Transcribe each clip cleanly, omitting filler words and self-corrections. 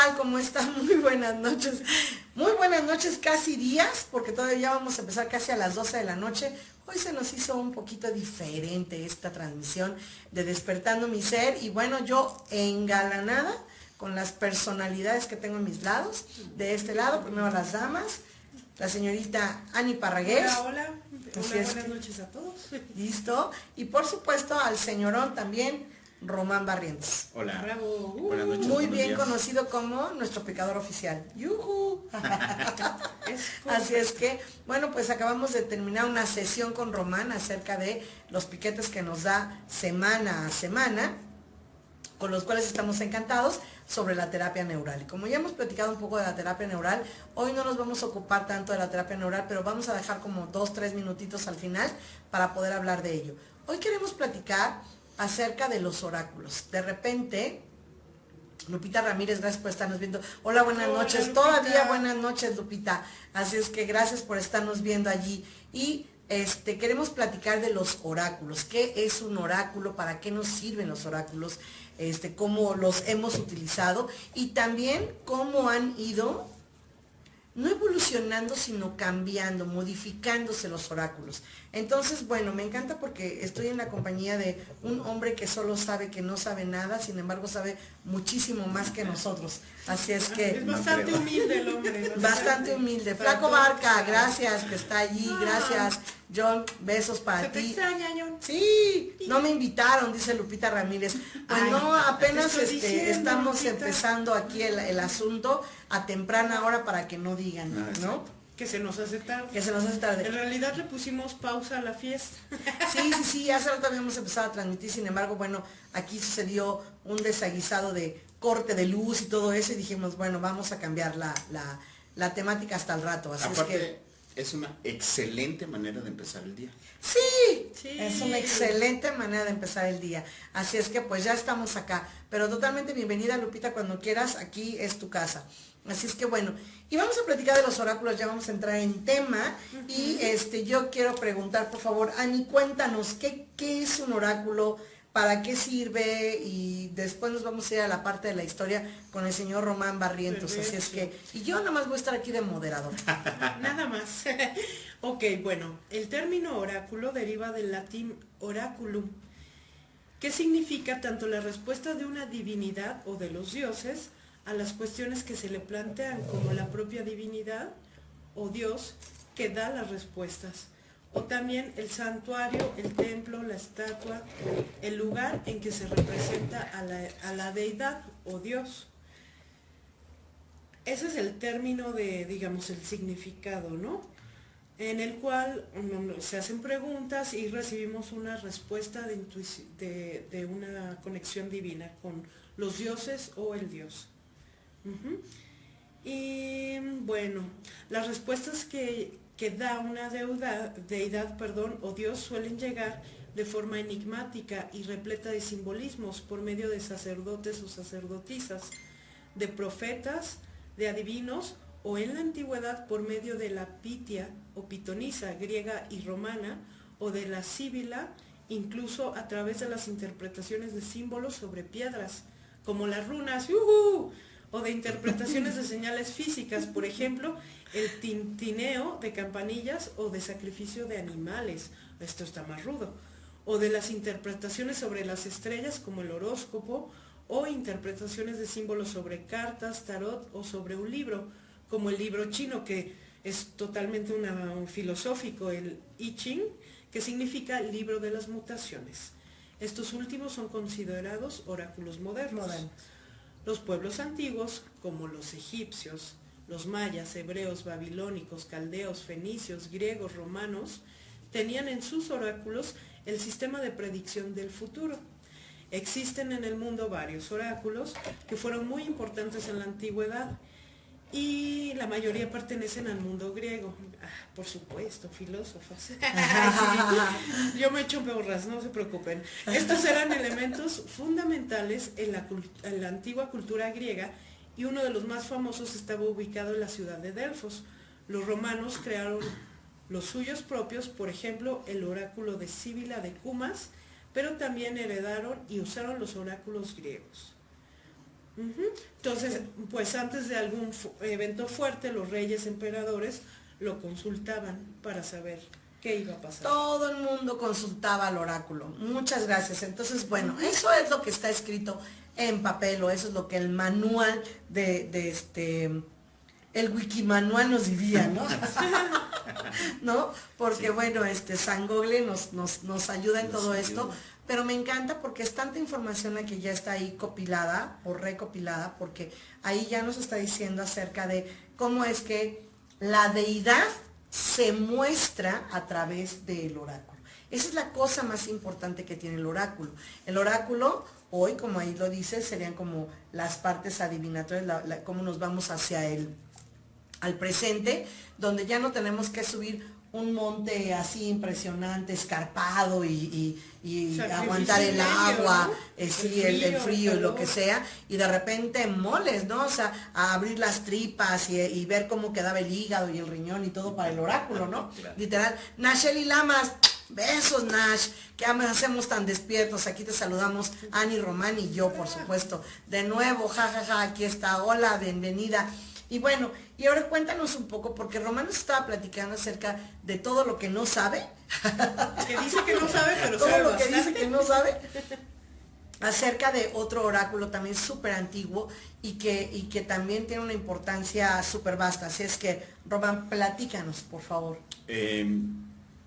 tal? ¿Cómo están? Muy buenas noches. Muy buenas noches, casi días, porque todavía vamos a empezar casi a las 12 de la noche. Hoy se nos hizo un poquito diferente esta transmisión de Despertando mi Ser. Y bueno, yo engalanada con las personalidades que tengo en mis lados. De este lado, primero las damas. La señorita Ani Parragués. Hola, hola. Hola, buenas noches a todos. Listo. Y por supuesto al señorón también, Román Barrientos. Hola. Bravo. Buenas noches. Muy bien días. conocido como nuestro pecador oficial. ¡Yujú! Así es que, bueno, pues acabamos de terminar una sesión con Román acerca de los piquetes que nos da semana a semana, con los cuales estamos encantados, sobre la terapia neural. Y como ya hemos platicado un poco de la terapia neural, hoy no nos vamos a ocupar tanto de la terapia neural, pero vamos a dejar como 2-3 minutitos al final para poder hablar de ello. Hoy queremos platicar acerca de los oráculos. De repente, Lupita Ramírez, gracias por estarnos viendo. Hola, buenas noches. Lupita. Todavía buenas noches, Lupita. Así es que gracias por estarnos viendo allí. Y queremos platicar de los oráculos. ¿Qué es un oráculo? ¿Para qué nos sirven los oráculos? Cómo los hemos utilizado y también cómo han ido no evolucionando, sino cambiando, modificándose los oráculos. Entonces, bueno, me encanta porque estoy en la compañía de un hombre que solo sabe que no sabe nada, sin embargo sabe muchísimo más que nosotros. Así es que... Es bastante humilde el hombre. Bastante humilde. Flaco Barca, gracias que está allí, gracias. John, besos para ¿Se te ti. extraña, John? Sí, no me invitaron, dice Lupita Ramírez. Pues Ay, no, apenas te estoy diciendo, estamos Lupita. empezando aquí el asunto a temprana hora para que no digan, ¿no? Que se nos hace tarde. Que se nos hace tarde. En realidad le pusimos pausa a la fiesta. Sí, hace rato habíamos empezado a transmitir, sin embargo, bueno, aquí sucedió un desaguisado de corte de luz y todo eso, y dijimos, bueno, vamos a cambiar la temática hasta el rato. Así Aparte, es una excelente manera de empezar el día. Sí, Sí. es una excelente manera de empezar el día. Así es que pues ya estamos acá. Pero totalmente bienvenida, Lupita, cuando quieras, aquí es tu casa. Así es que bueno, y vamos a platicar de los oráculos, ya vamos a entrar en tema. Y yo quiero preguntar, por favor, Ani, cuéntanos, ¿qué es un oráculo? ¿Para qué sirve? Y después nos vamos a ir a la parte de la historia con el señor Román Barrientos. Perfecto. Así es que, y yo nada más voy a estar aquí de moderador. Nada más. Ok, bueno, el término oráculo deriva del latín oraculum, que significa tanto la respuesta de una divinidad o de los dioses a las cuestiones que se le plantean, como la propia divinidad o Dios que da las respuestas, o también el santuario, el templo, la estatua, el lugar en que se representa a la deidad o Dios. Ese es el término de, digamos, el significado, ¿no? En el cual se hacen preguntas y recibimos una respuesta de una conexión divina con los dioses o el Dios. Y bueno, las respuestas que da una deidad o Dios suelen llegar de forma enigmática y repleta de simbolismos por medio de sacerdotes o sacerdotisas, de profetas, de adivinos, o en la antigüedad por medio de la pitia o pitonisa griega y romana, o de la síbila, incluso a través de las interpretaciones de símbolos sobre piedras, como las runas, ¡yujú!, o de interpretaciones de señales físicas, por ejemplo, el tintineo de campanillas o de sacrificio de animales, esto está más rudo, o de las interpretaciones sobre las estrellas como el horóscopo, o interpretaciones de símbolos sobre cartas, tarot o sobre un libro, como el libro chino, que es totalmente un filosófico, el I Ching, que significa libro de las mutaciones. Estos últimos son considerados oráculos modernos. Los pueblos antiguos, como los egipcios, los mayas, hebreos, babilónicos, caldeos, fenicios, griegos, romanos, tenían en sus oráculos el sistema de predicción del futuro. Existen en el mundo varios oráculos que fueron muy importantes en la antigüedad y la mayoría pertenecen al mundo griego. Por supuesto, filósofas. Yo me echo porras, no se preocupen. Estos eran elementos fundamentales en la antigua cultura griega, y uno de los más famosos estaba ubicado en la ciudad de Delfos. Los romanos crearon los suyos propios, por ejemplo, el oráculo de Síbila de Cumas, pero también heredaron y usaron los oráculos griegos. Entonces, pues antes de algún evento fuerte, los reyes emperadores lo consultaban para saber qué iba a pasar. Todo el mundo consultaba al oráculo. Muchas gracias. Entonces, bueno, eso es lo que está escrito en papel, o eso es lo que el manual el wikimanual nos diría, ¿no? ¿No? Porque bueno, San Google nos ayuda en todo esto, pero me encanta porque es tanta información la que ya está ahí compilada o recopilada, porque ahí ya nos está diciendo acerca de cómo es que la deidad se muestra a través del oráculo. Esa es la cosa más importante que tiene el oráculo. El oráculo, hoy, como ahí lo dice, serían como las partes adivinatorias, cómo nos vamos hacia al presente, donde ya no tenemos que subir un monte así impresionante, escarpado y aguantar el agua, ¿no? Sí, el frío y lo que sea, y de repente moles, ¿no? O sea, a abrir las tripas y ver cómo quedaba el hígado y el riñón y todo para el oráculo, ¿no? Claro. Literal. Nacheli Lamas, besos Nash, que hacemos tan despiertos. Aquí te saludamos Ani Román y yo, por supuesto. De nuevo, jajaja, aquí está, hola, bienvenida. Y bueno, y ahora cuéntanos un poco, porque Román nos estaba platicando acerca de todo lo que no sabe. Que dice que no sabe, pero todo sabe lo bastante. que dice que no sabe. Acerca de otro oráculo también súper antiguo y que también tiene una importancia súper vasta. Así es que, Román, platícanos, por favor.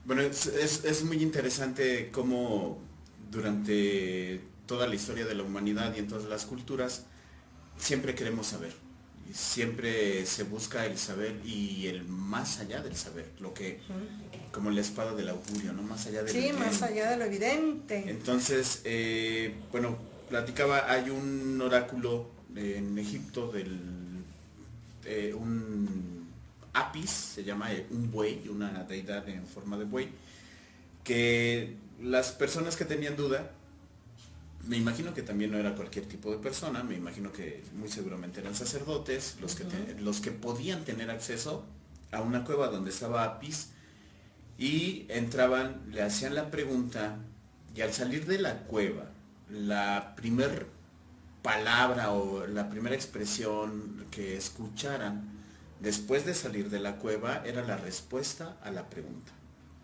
Bueno, es muy interesante cómo durante toda la historia de la humanidad y en todas las culturas siempre queremos saber. Siempre se busca el saber y el más allá del saber, lo que, como la espada del augurio, ¿no? Más allá de lo evidente. Más allá de lo evidente. Entonces, bueno, platicaba, hay un oráculo en Egipto un Apis, se llama un buey, una deidad en forma de buey, que las personas que tenían duda, me imagino que también no era cualquier tipo de persona, me imagino que muy seguramente eran sacerdotes, los que podían tener acceso a una cueva donde estaba Apis, y entraban, le hacían la pregunta, y al salir de la cueva, la primer palabra o la primera expresión que escucharan después de salir de la cueva era la respuesta a la pregunta.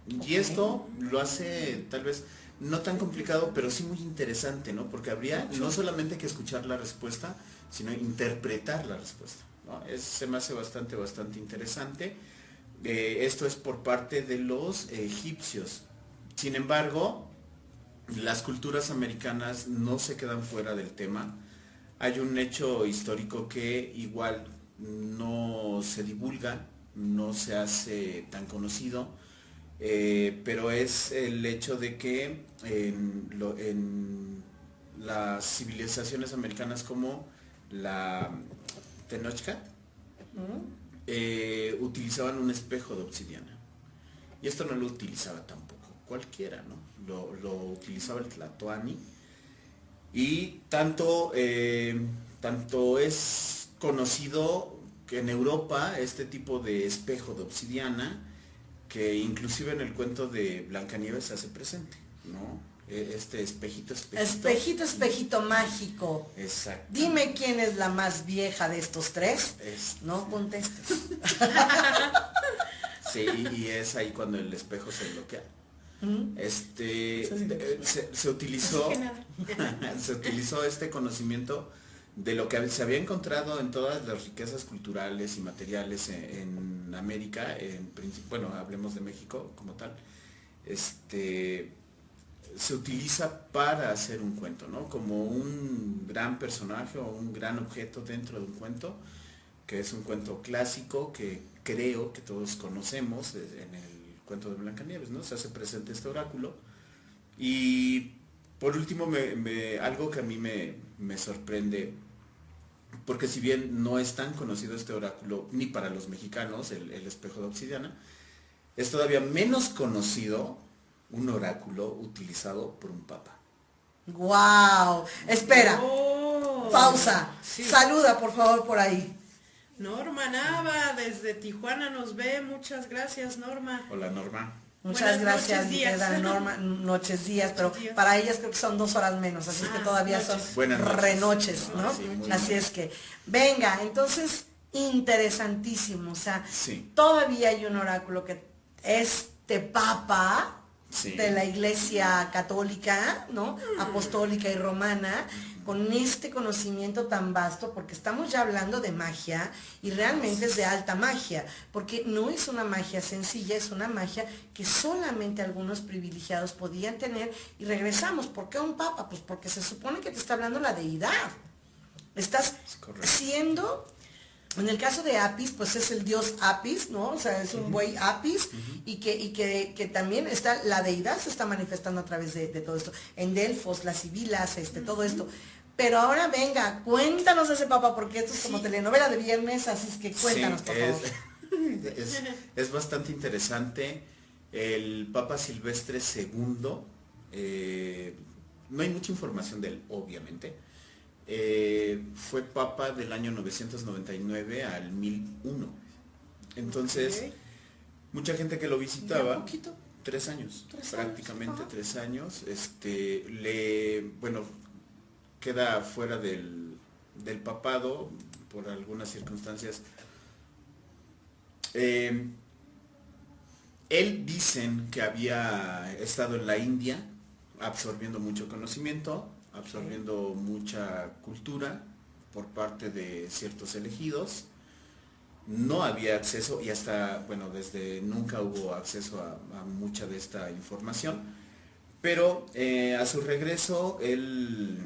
Y esto lo hace tal vez no tan complicado, pero sí muy interesante, ¿no? Porque habría no solamente que escuchar la respuesta, sino interpretar la respuesta, ¿no? Se me hace bastante interesante. Esto es por parte de los egipcios. Sin embargo, las culturas americanas no se quedan fuera del tema. Hay un hecho histórico que igual no se divulga, no se hace tan conocido, pero es el hecho de que en las civilizaciones americanas como la Tenochca utilizaban un espejo de obsidiana, y esto no lo utilizaba tampoco cualquiera, ¿no? Lo utilizaba el Tlatoani, y tanto es conocido que en Europa este tipo de espejo de obsidiana, que inclusive en el cuento de Blancanieves se hace presente, ¿no? Este espejito mágico. Exacto. Dime quién es la más vieja de estos tres. No contestes. Sí, y es ahí cuando el espejo se bloquea. Se utilizó este conocimiento de lo que se había encontrado en todas las riquezas culturales y materiales en América, bueno, hablemos de México como tal. Se utiliza para hacer un cuento, ¿no? Como un gran personaje o un gran objeto dentro de un cuento, que es un cuento clásico que creo que todos conocemos en el cuento de Blancanieves, ¿no? Se hace presente este oráculo. Y por último, algo que a mí me sorprende, porque si bien no es tan conocido este oráculo ni para los mexicanos, el espejo de obsidiana, es todavía menos conocido un oráculo utilizado por un papa. ¡Guau! Espera, pausa, sí. Saluda por favor por ahí. Norma Nava, desde Tijuana nos ve, muchas gracias Norma. Hola Norma. Muchas Buenas gracias, noches, mi días. querida Norma. Noches, días, pero Días. para ellas creo que son 2 horas menos, así que todavía noches. son Buenas noches. renoches, ¿no? Sí, muy Así bien. es que, venga, entonces, interesantísimo. O sea, Sí. todavía hay un oráculo que este papa Sí. de la Iglesia católica, ¿no? Apostólica y romana, con este conocimiento tan vasto, porque estamos ya hablando de magia y realmente es de alta magia, porque no es una magia sencilla, es una magia que solamente algunos privilegiados podían tener. Y regresamos, ¿por qué un papa? Pues porque se supone que te está hablando la deidad. Estás Es correcto. siendo... En el caso de Apis, pues es el dios Apis, ¿no? O sea, es un buey Apis y que también está, la deidad se está manifestando a través de todo esto. En Delfos, las sibilas, todo esto. Pero ahora venga, cuéntanos de ese papa, porque esto es como telenovela de viernes, así es que cuéntanos, Sí, por favor. es bastante interesante. El Papa Silvestre II, no hay mucha información de él, obviamente. Fue papa del año 999 al 1001. Entonces, Ok. mucha gente que lo visitaba, ¿Ya poquito? 3 años, 3 años, prácticamente ajá. 3 años, queda fuera del papado por algunas circunstancias. Él dicen que había estado en la India absorbiendo mucho conocimiento, absorbiendo mucha cultura por parte de ciertos elegidos. No había acceso y hasta, bueno, desde nunca hubo acceso a mucha de esta información. Pero a su regreso, él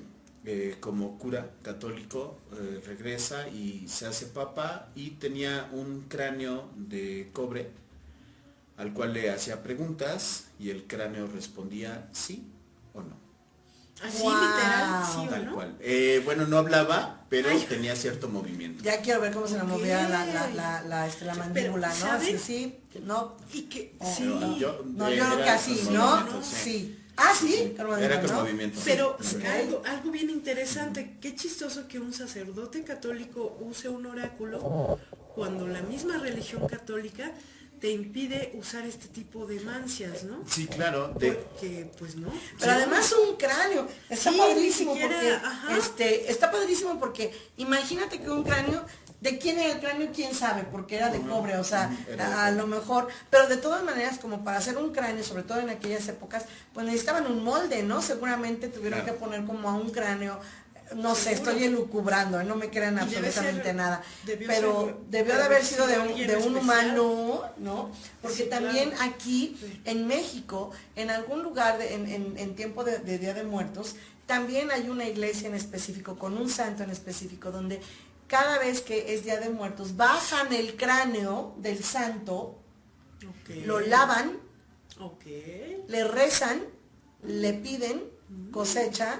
como cura católico regresa y se hace papa y tenía un cráneo de cobre al cual le hacía preguntas y el cráneo respondía sí o no. Así Wow. literal, sí o Tal no. cual. Bueno, no hablaba, pero Ay. tenía cierto movimiento. Ya quiero ver cómo se le Ok. movía la mandíbula, ¿no? ¿saben? Así, no. Y que Oh, sí. no, Yo- no, yo creo que era así, con ¿no? movimiento, sí. Sí. Ah, sí, con movimiento, Era con ¿no? movimiento. Pero Sí. algo bien interesante, qué chistoso que un sacerdote católico use un oráculo cuando la misma religión católica te impide usar este tipo de mancias, ¿no? Sí, claro. Porque, pues no. Pero además un cráneo, está Sí, padrísimo ni siquiera, porque, ajá. está padrísimo porque imagínate que un cráneo, ¿de quién era el cráneo? ¿Quién sabe? Porque era de cobre, o sea, Era de a cobre. lo mejor, pero de todas maneras, como para hacer un cráneo, sobre todo en aquellas épocas, pues necesitaban un molde, ¿no? Seguramente tuvieron Claro. que poner como a un cráneo, no sé, Seguro. estoy elucubrando, no me crean Y debe absolutamente ser- nada, debió pero ser- debió de haber sido de alguien de un especial. humano, ¿no? Porque Sí, claro. también aquí Sí. en México, en algún lugar en tiempo de Día de Muertos, también hay una iglesia en específico, con un santo en específico, donde cada vez que es Día de Muertos, bajan el cráneo del santo, Ok. lo lavan, Ok. le rezan, le piden cosecha,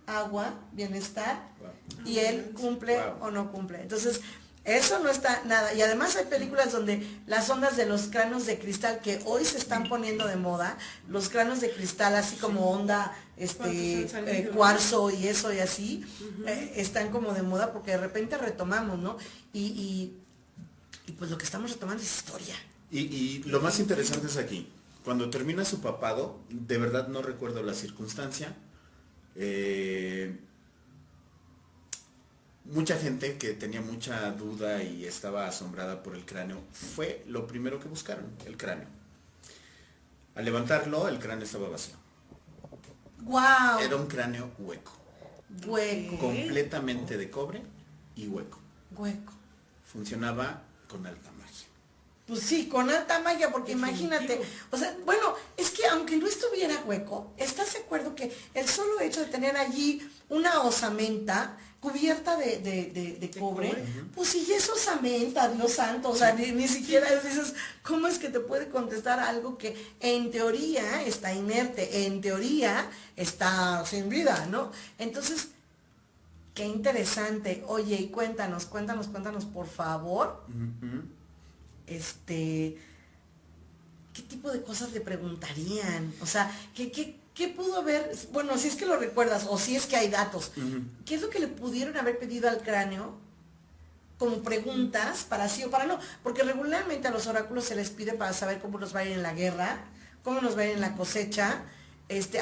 agua, bienestar, Wow. y él cumple Wow. o no cumple. Entonces, eso no está nada. Y además hay películas donde las ondas de los cráneos de cristal, que hoy se están poniendo de moda, los cráneos de cristal así como onda ¿Cuántos han salido, no? cuarzo y eso y así, están como de moda porque de repente retomamos, ¿no? Y pues lo que estamos retomando es historia. Y lo más interesante es aquí. Cuando termina su papado, de verdad no recuerdo la circunstancia. Mucha gente que tenía mucha duda y estaba asombrada por el cráneo, fue lo primero que buscaron, el cráneo. Al levantarlo, el cráneo estaba vacío. ¡Wow! Era un cráneo hueco, Hueco, completamente de cobre y hueco. hueco. Funcionaba con alta magia. Pues sí, con alta magia, porque Definitivo. imagínate, o sea, bueno, es que aunque no estuviera hueco, ¿estás de acuerdo que el solo hecho de tener allí una osamenta cubierta de cobre, cobre. pues si es osamenta, Dios santo, o sea, ni siquiera dices, ¿cómo es que te puede contestar algo que en teoría está inerte, en teoría está sin vida, ¿no? Entonces, qué interesante. Oye, y cuéntanos, por favor. ¿Qué tipo de cosas le preguntarían? O sea, ¿qué pudo haber? Bueno, si es que lo recuerdas o si es que hay datos, ¿qué es lo que le pudieron haber pedido al cráneo como preguntas para sí o para no? Porque regularmente a los oráculos se les pide para saber cómo nos va a ir en la guerra, cómo nos va a ir en la cosecha,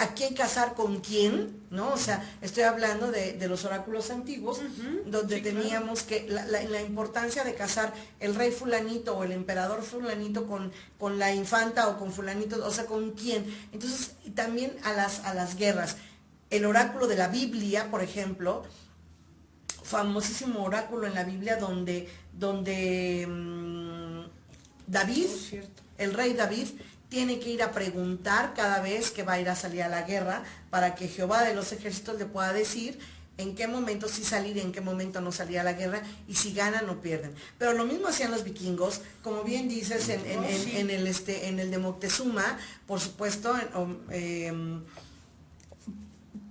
a quién casar con quién, ¿no? O sea, estoy hablando de los oráculos antiguos, donde teníamos que la importancia de casar el rey fulanito o el emperador fulanito con la infanta o con fulanito, o sea, con quién. Entonces, y también a las guerras. El oráculo de la Biblia, por ejemplo, famosísimo oráculo en la Biblia donde David, el rey David, tiene que ir a preguntar cada vez que va a ir a salir a la guerra para que Jehová de los ejércitos le pueda decir en qué momento sí salir y en qué momento no salir a la guerra y si ganan o pierden. Pero lo mismo hacían los vikingos, como bien dices, en el de Moctezuma, por supuesto,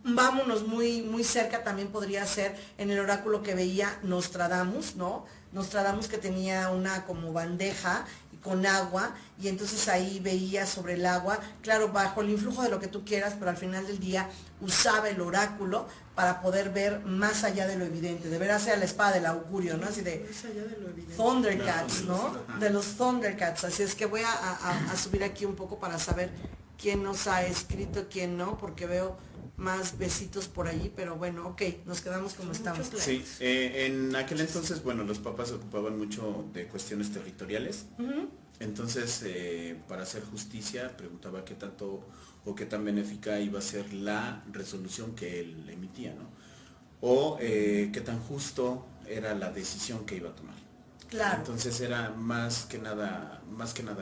vámonos muy cerca, también podría ser en el oráculo que veía Nostradamus, ¿no? Nostradamus, que tenía una como bandeja con agua, y entonces ahí veía sobre el agua, claro, bajo el influjo de lo que tú quieras, pero al final del día usaba el oráculo para poder ver más allá de lo evidente, de ver hacia la espada del augurio, ¿no? Así de Más allá de lo evidente. Thundercats, ¿no? De los Thundercats. Así es que voy a subir aquí un poco para saber quién nos ha escrito, quién no, porque veo más besitos por allí, pero bueno, ok, nos quedamos como estamos. Sí, en aquel entonces, bueno, los papas se ocupaban mucho de cuestiones territoriales. Entonces, para hacer justicia, preguntaba qué tanto o qué tan benéfica iba a ser la resolución que él emitía, ¿no? O qué tan justo era la decisión que iba a tomar. Claro. Entonces era más que nada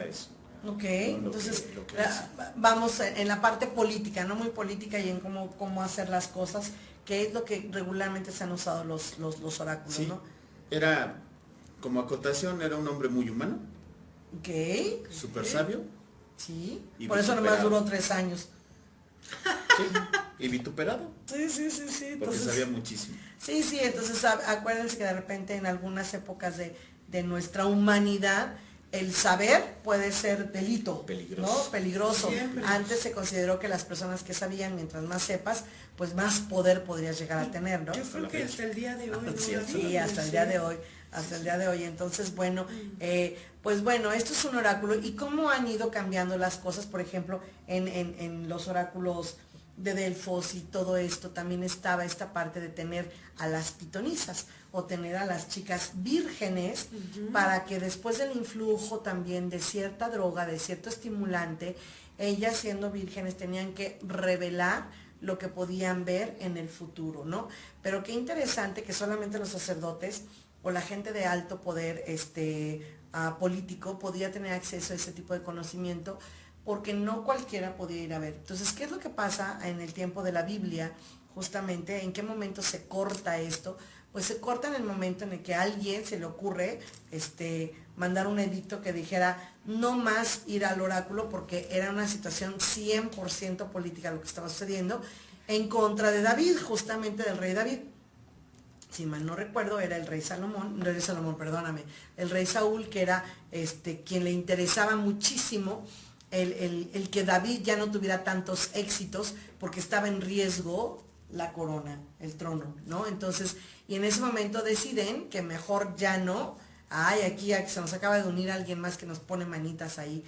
eso. Ok, ¿no? entonces lo que vamos en la parte política, no muy política, y en cómo hacer las cosas, que es lo que regularmente se han usado los oráculos, sí, ¿no? Era, como acotación, era un hombre muy humano. Ok. Súper sabio. Sí, Y por eso nomás vituperado. duró 3 años. Sí, y vituperado. Sí. Porque Entonces, sabía muchísimo. sí, entonces acuérdense que de repente en algunas épocas de nuestra humanidad, el saber puede ser delito, Peligroso. ¿no? Peligroso. Siempre. Antes se consideró que las personas que sabían, mientras más sepas, pues más poder podrías llegar a tener, ¿no? Yo creo que hasta el día de hoy. ¿no? Sí, hasta el día de hoy. Hasta el día de hoy. Entonces, bueno, pues bueno, esto es un oráculo. ¿Y cómo han ido cambiando las cosas? Por ejemplo, en los oráculos de Delfos y todo esto, también estaba esta parte de tener a las pitonisas o tener a las chicas vírgenes para que después del influjo también de cierta droga, de cierto estimulante, ellas siendo vírgenes tenían que revelar lo que podían ver en el futuro, ¿no? Pero qué interesante que solamente los sacerdotes o la gente de alto poder político podía tener acceso a ese tipo de conocimiento, porque no cualquiera podía ir a ver. Entonces, ¿qué es lo que pasa en el tiempo de la Biblia? Justamente, ¿en qué momento se corta esto? Pues se corta en el momento en el que a alguien se le ocurre mandar un edicto que dijera no más ir al oráculo, porque era una situación 100% política lo que estaba sucediendo, en contra de David, justamente del rey David. Si mal no recuerdo, era el rey Saúl, que era quien le interesaba muchísimo el que David ya no tuviera tantos éxitos, porque estaba en riesgo la corona, el trono, ¿no? Entonces, y en ese momento deciden que mejor ya no. Ay, aquí se nos acaba de unir alguien más que nos pone manitas ahí.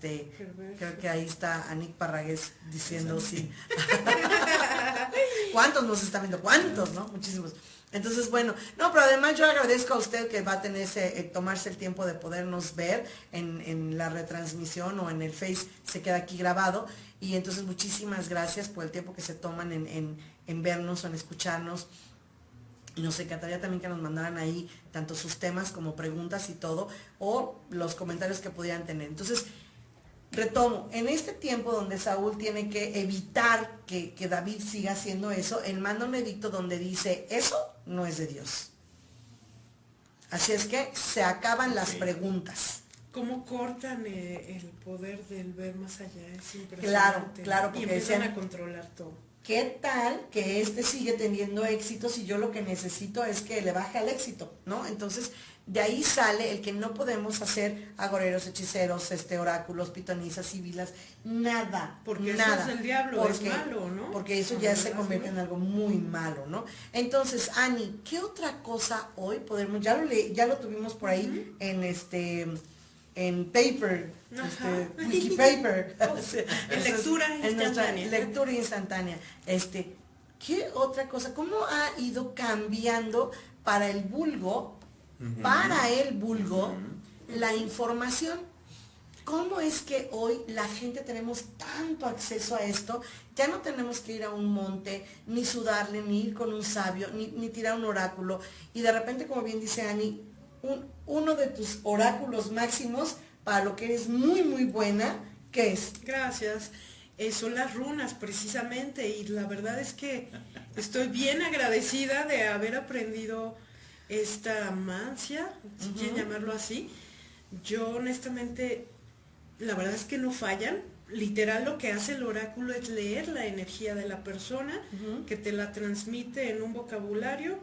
Creo que ahí está Anik Parragués diciendo sí. ¿Cuántos nos están viendo? ¿Cuántos, no? Muchísimos. Entonces, bueno, no, pero además yo agradezco a usted que va a tener tomarse el tiempo de podernos ver en la retransmisión o en el Face, se queda aquí grabado. Y entonces muchísimas gracias por el tiempo que se toman en vernos o en escucharnos. Y nos encantaría también que nos mandaran ahí tanto sus temas como preguntas y todo, o los comentarios que pudieran tener. Entonces, retomo, en este tiempo donde Saúl tiene que evitar que David siga haciendo eso, él manda un edicto donde dice, eso no es de Dios. Así es que se acaban las preguntas. ¿Cómo cortan el poder del ver más allá? Es impresionante. Claro, porque y empiezan decían, a controlar todo. ¿qué tal que sigue teniendo éxitos y yo lo que necesito es que le baje al éxito, ¿no? Entonces, de ahí sale el que no podemos hacer agoreros, hechiceros, oráculos, pitonisas, sibilas, nada. Porque nada, eso es del diablo, es malo, ¿no? Porque eso ya se convierte en algo muy malo, ¿no? Entonces, Ani, ¿qué otra cosa hoy podemos, ya lo tuvimos por ahí en en paper, Wikipaper, en lectura en nuestra instantánea. lectura instantánea. ¿Qué otra cosa? ¿Cómo ha ido cambiando para el vulgo, la información? ¿Cómo es que hoy la gente tenemos tanto acceso a esto? Ya no tenemos que ir a un monte, ni sudarle, ni ir con un sabio, ni tirar un oráculo. Y de repente, como bien dice Ani, uno de tus oráculos máximos, para lo que eres muy, muy buena, ¿qué es? Gracias. Son las runas, precisamente, y la verdad es que estoy bien agradecida de haber aprendido esta mancia, si quieren llamarlo así. Yo honestamente, la verdad es que no fallan. Literal, lo que hace el oráculo es leer la energía de la persona, que te la transmite en un vocabulario.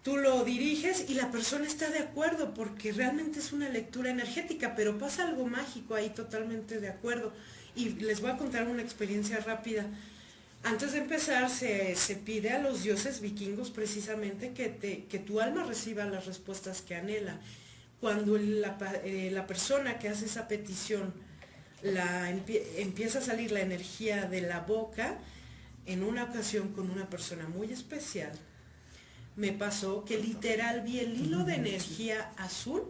Tú lo diriges y la persona está de acuerdo porque realmente es una lectura energética, pero pasa algo mágico ahí, totalmente de acuerdo. Y les voy a contar una experiencia rápida. Antes de empezar se pide a los dioses vikingos precisamente que tu alma reciba las respuestas que anhela. Cuando la persona que hace esa petición empieza a salir la energía de la boca, en una ocasión con una persona muy especial, me pasó que literal vi el hilo de energía azul,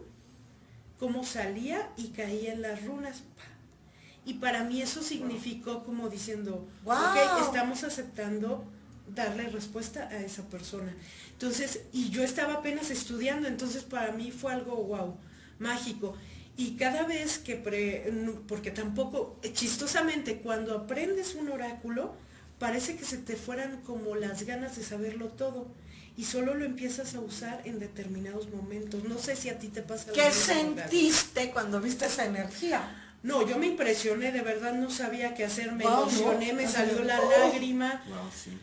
cómo salía y caía en las runas. Y para mí eso significó como diciendo, ¡wow! Ok, estamos aceptando darle respuesta a esa persona. Entonces, y yo estaba apenas estudiando, entonces para mí fue algo, wow, mágico. Y cada vez porque tampoco, chistosamente, cuando aprendes un oráculo, parece que se te fueran como las ganas de saberlo todo. Y solo lo empiezas a usar en determinados momentos. No sé si a ti te pasa. ¿Qué sentiste cuando viste esa energía? No, yo me impresioné, de verdad no sabía qué hacer, me emocioné, me salió la lágrima. Sí.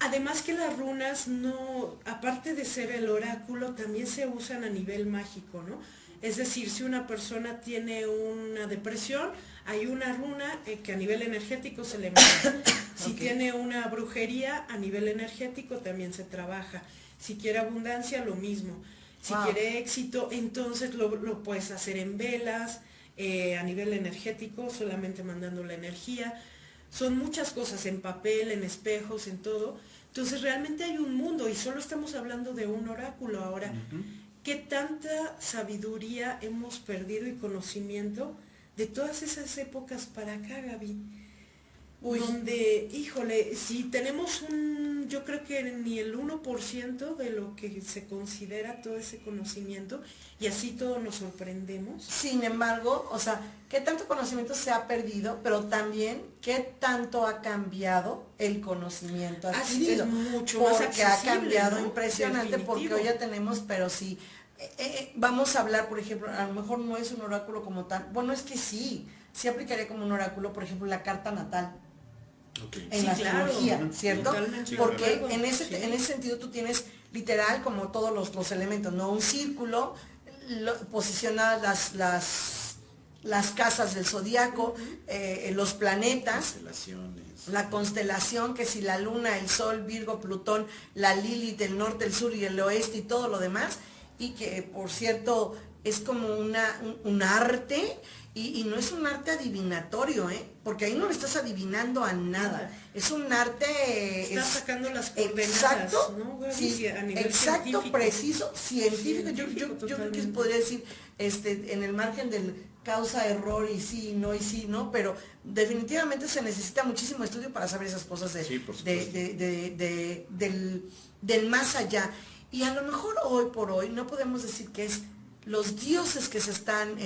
Además que las runas no, aparte de ser el oráculo, también se usan a nivel mágico, ¿no? Es decir, si una persona tiene una depresión, hay una runa que a nivel energético se le manda. Si tiene una brujería, a nivel energético también se trabaja. Si quiere abundancia, lo mismo. Si quiere éxito, entonces lo puedes hacer en velas, a nivel energético, solamente mandando la energía. Son muchas cosas, en papel, en espejos, en todo. Entonces realmente hay un mundo y solo estamos hablando de un oráculo ahora. ¿Qué tanta sabiduría hemos perdido y conocimiento de todas esas épocas para acá, Gaby? Donde, híjole, si tenemos yo creo que ni el 1% de lo que se considera todo ese conocimiento, y así todos nos sorprendemos. Sin embargo, o sea, ¿qué tanto conocimiento se ha perdido? Pero también, ¿qué tanto ha cambiado el conocimiento adquirido? Es mucho más porque ha accesible, cambiado, ¿no? impresionante. Definitivo. Porque hoy ya tenemos, pero sí, vamos a hablar, por ejemplo, a lo mejor no es un oráculo como tal. Bueno, es que sí aplicaría como un oráculo, por ejemplo, la carta natal. En la astrología, ¿cierto? Porque en ese sentido tú tienes literal como todos los elementos, ¿no? Un círculo, posicionadas las casas del zodiaco, los planetas, la constelación, que si la luna, el sol, Virgo, Plutón, la Lilith, el norte, el sur y el oeste y todo lo demás, y que por cierto es como un arte. Y no es un arte adivinatorio, porque ahí no le estás adivinando a nada. Es un arte... Estás sacando las coordenadas, exacto, ¿no? Sí, a nivel exacto, científico. Preciso, científico. Yo creo que podría decir, en el margen del causa-error y sí, no, pero definitivamente se necesita muchísimo estudio para saber esas cosas del más allá. Y a lo mejor hoy por hoy no podemos decir que es los dioses que se están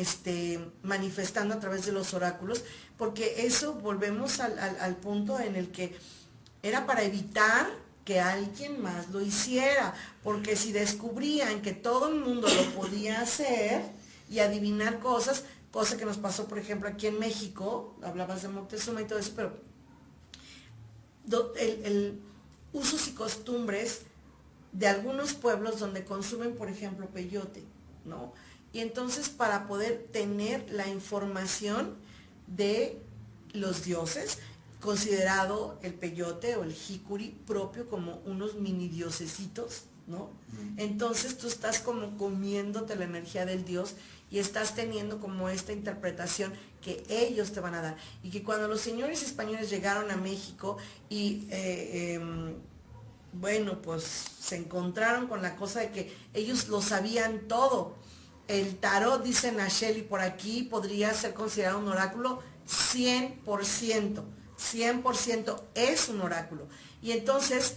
manifestando a través de los oráculos, porque eso volvemos al punto en el que era para evitar que alguien más lo hiciera, porque si descubrían que todo el mundo lo podía hacer y adivinar cosas, cosa que nos pasó por ejemplo aquí en México, hablabas de Moctezuma y todo eso, pero el usos y costumbres de algunos pueblos donde consumen por ejemplo peyote, ¿no? Y entonces para poder tener la información de los dioses, considerado el peyote o el jicuri propio como unos mini diosesitos, ¿no? Entonces tú estás como comiéndote la energía del dios y estás teniendo como esta interpretación que ellos te van a dar. Y que cuando los señores españoles llegaron a México y bueno, pues se encontraron con la cosa de que ellos lo sabían todo. El tarot, dice Nacheli por aquí, podría ser considerado un oráculo 100%. 100% es un oráculo. Y entonces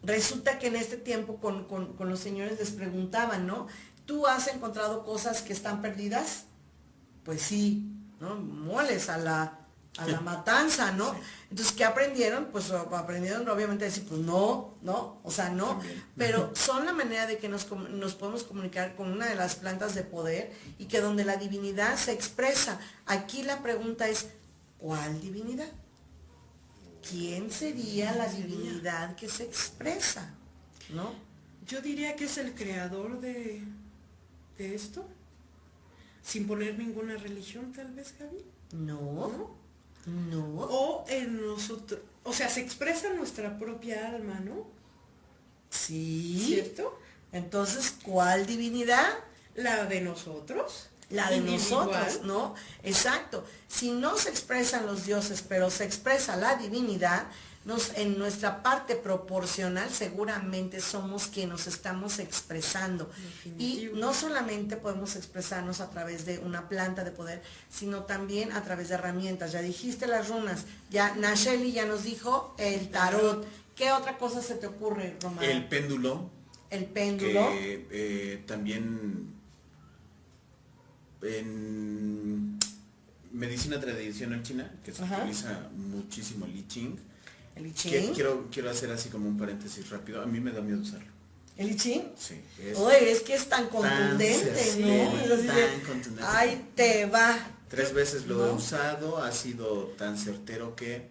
resulta que en este tiempo con los señores les preguntaban, ¿no? ¿Tú has encontrado cosas que están perdidas? Pues sí, ¿no? Moles a la matanza, ¿no? Sí. Entonces, ¿qué aprendieron? Pues aprendieron obviamente a decir, pues no, o sea, no. También. Pero son la manera de que nos podemos comunicar con una de las plantas de poder y que donde la divinidad se expresa. Aquí la pregunta es, ¿cuál divinidad? ¿Quién sería la divinidad que se expresa? ¿No? Yo diría que es el creador de esto, sin poner ninguna religión, tal vez, Gaby. No. O en nosotros, o sea, se expresa nuestra propia alma, ¿no? Sí. ¿Cierto? Entonces, ¿cuál divinidad? La de nosotros. La de nosotros, ¿no? Exacto. Si no se expresan los dioses, pero se expresa la divinidad, en nuestra parte proporcional seguramente somos quienes nos estamos expresando. Definitivo. Y no solamente podemos expresarnos a través de una planta de poder, sino también a través de herramientas. Ya dijiste las runas, ya Nacheli ya nos dijo el tarot. ¿Qué otra cosa se te ocurre, Román? El péndulo. El péndulo. Que también en medicina tradicional china, que se utiliza muchísimo el I Ching. ¿El I Ching? Quiero hacer así como un paréntesis rápido. A mí me da miedo usarlo. ¿El I Ching? Sí. Es que es tan contundente, ¿no? Tan contundente. Ahí te va. 3 veces lo he usado, ha sido tan certero que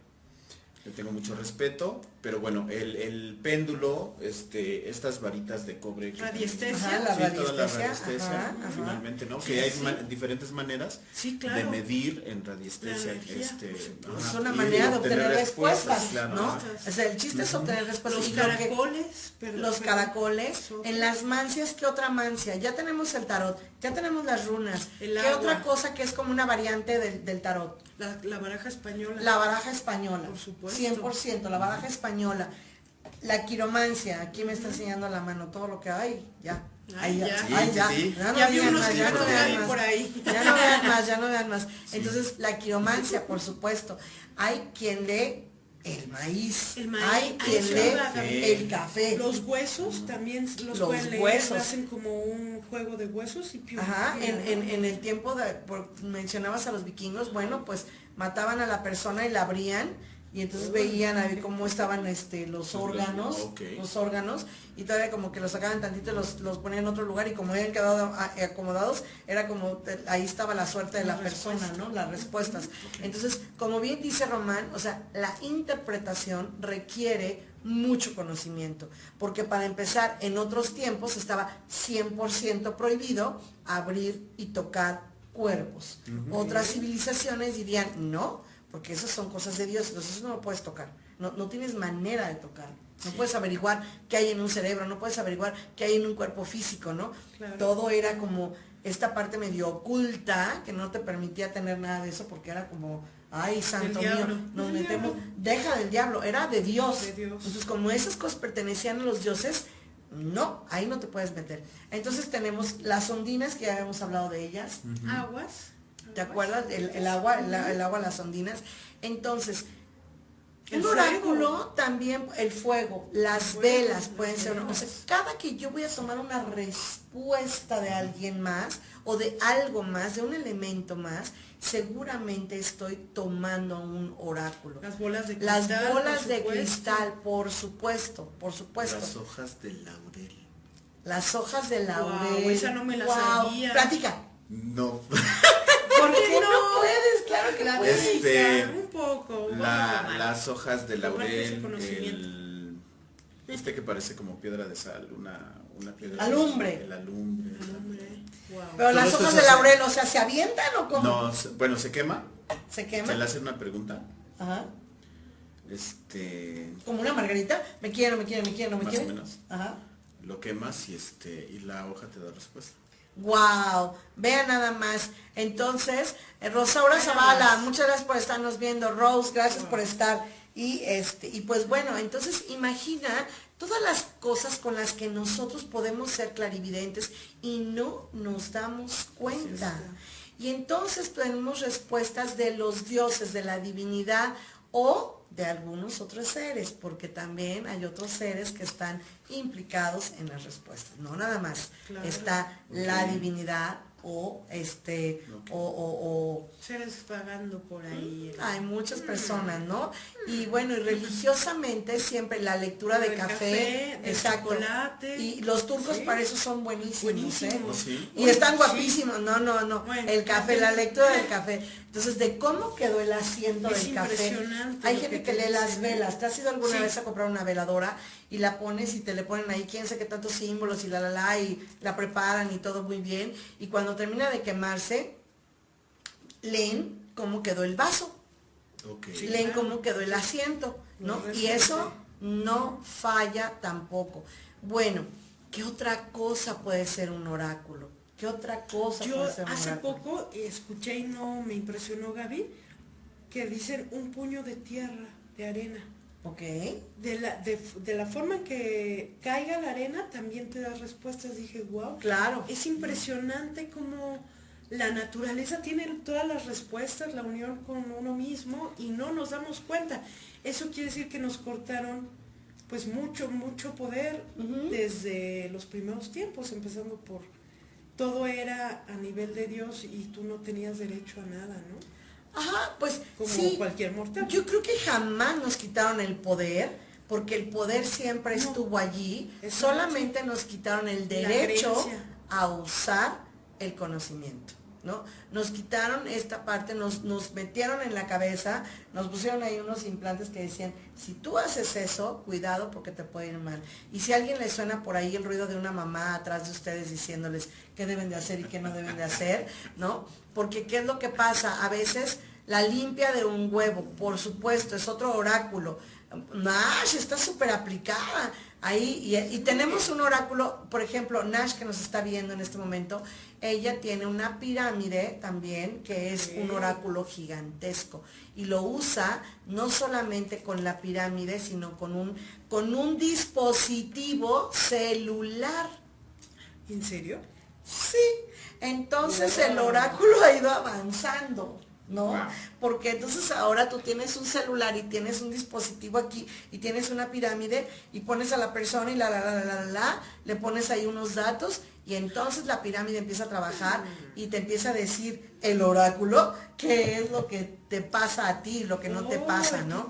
le tengo mucho respeto, pero bueno, el péndulo, estas varitas de cobre. Radiestesia. La radiestesia. Toda la radiestesia, finalmente, ¿no? Sí, que hay diferentes maneras de medir en radiestesia. Es una manera de obtener respuestas, claro, ¿no? O sea, el chiste es obtener respuestas. Los caracoles. Los caracoles. En las mancias, ¿qué otra mancia? Ya tenemos el tarot, ya tenemos las runas. ¿Qué otra cosa que es como una variante del tarot? La baraja española. La baraja española. Por supuesto. 100%, la baraja española. La quiromancia, aquí me está enseñando la mano todo lo que hay, ya. Ya vi unos libros de ahí por ahí. Ya no vean más. Entonces, la quiromancia, por supuesto. Hay quien lee el maíz. Hay quien lee el café. Los huesos también los pueden leer. Huesos. Hacen como un juego de huesos y en el tiempo mencionabas a los vikingos, bueno, pues mataban a la persona y la abrían. Y entonces veían a ver cómo estaban los órganos, y todavía como que los sacaban tantito y los ponían en otro lugar, y como habían quedado acomodados, era como ahí estaba la suerte de la persona, ¿no? Las respuestas. Entonces, como bien dice Román, o sea, la interpretación requiere mucho conocimiento, porque para empezar, en otros tiempos estaba 100% prohibido abrir y tocar cuerpos. Otras civilizaciones dirían, no, porque esas son cosas de Dios, entonces eso no lo puedes tocar, no tienes manera de tocar, no puedes averiguar qué hay en un cerebro, no puedes averiguar qué hay en un cuerpo físico, ¿no? Claro. Todo era como esta parte medio oculta que no te permitía tener nada de eso, porque era como, ay, santo mío, nos metemos, deja del diablo, era de Dios. Entonces, como esas cosas pertenecían a los dioses, no, ahí no te puedes meter. Entonces tenemos las ondinas, que ya habíamos hablado de ellas. Aguas. ¿Te acuerdas? El agua, las ondinas. Entonces, un oráculo también, el fuego, las velas pueden ser, o sea, cada que yo voy a tomar una respuesta de alguien más, o de algo más, de un elemento más, seguramente estoy tomando un oráculo. Las bolas de cristal. Las bolas de cristal, por supuesto. Las hojas de laurel. Las hojas de laurel. Wow, esa no me la sabía. Platica. No. ¿Por qué no puedes? Claro que la puedes. Un poco. Las hojas de laurel, que parece como piedra de sal, una piedra alumbre. El alumbre. Wow. Pero las hojas de laurel, o sea, ¿se avientan o cómo? No, bueno, se quema. ¿Se quema? Se le hace una pregunta. Ajá. Como una margarita. Me quiero. Más o menos. Ajá. Lo quemas y la hoja te da respuesta. Wow, vean nada más. Entonces, Rosaura Zavala, muchas gracias por estarnos viendo. Rose, gracias por estar. Y pues bueno, entonces imagina todas las cosas con las que nosotros podemos ser clarividentes y no nos damos cuenta. Y entonces tenemos respuestas de los dioses, de la divinidad o de algunos otros seres, porque también hay otros seres que están implicados en las respuestas. No nada más está la divinidad o seres vagando por ahí. Hay muchas personas, ¿no? Y bueno, y religiosamente siempre la lectura de café, exacto. Chocolate. Y los turcos para eso son buenísimos, ¿eh? ¿Sí? Y están guapísimos. No. Bueno, el café, la lectura del café. Entonces, de cómo quedó el asiento del café. Hay gente que lee las velas. ¿Te has ido alguna vez a comprar una veladora y la pones y te le ponen ahí quién sabe qué tantos símbolos y y la preparan y todo muy bien? Y cuando termina de quemarse, leen cómo quedó el vaso, leen cómo quedó el asiento, ¿no? Y eso no falla tampoco. Bueno, ¿qué otra cosa puede ser un oráculo? ¿Qué otra cosa puede ser un oráculo? Hace poco escuché y no me impresionó, Gaby, que dicen un puño de tierra, de arena. Ok. De la forma en que caiga la arena también te da respuestas. Dije, wow, claro. Es impresionante cómo la naturaleza tiene todas las respuestas, la unión con uno mismo y no nos damos cuenta. Eso quiere decir que nos cortaron pues mucho poder desde los primeros tiempos, empezando por todo era a nivel de Dios y tú no tenías derecho a nada, ¿no? Ajá, pues como sí, cualquier mortal. Yo creo que jamás nos quitaron el poder, porque el poder siempre estuvo allí, solamente nos quitaron el derecho a usar el conocimiento, ¿no? Nos quitaron esta parte, nos metieron en la cabeza, nos pusieron ahí unos implantes que decían, si tú haces eso, cuidado porque te puede ir mal. Y si a alguien le suena por ahí el ruido de una mamá atrás de ustedes diciéndoles qué deben de hacer y qué no deben de hacer, ¿no? Porque ¿qué es lo que pasa? A veces la limpia de un huevo, por supuesto, es otro oráculo. Nash está súper aplicada ahí y tenemos un oráculo, por ejemplo, Nash que nos está viendo en este momento, ella tiene una pirámide también que es un oráculo gigantesco y lo usa no solamente con la pirámide, sino con un dispositivo celular. ¿En serio? Sí, entonces el oráculo ha ido avanzando, ¿no? Wow. Porque entonces ahora tú tienes un celular y tienes un dispositivo aquí y tienes una pirámide y pones a la persona y le pones ahí unos datos y entonces la pirámide empieza a trabajar y te empieza a decir el oráculo qué es lo que te pasa a ti, lo que no te pasa, ¿no?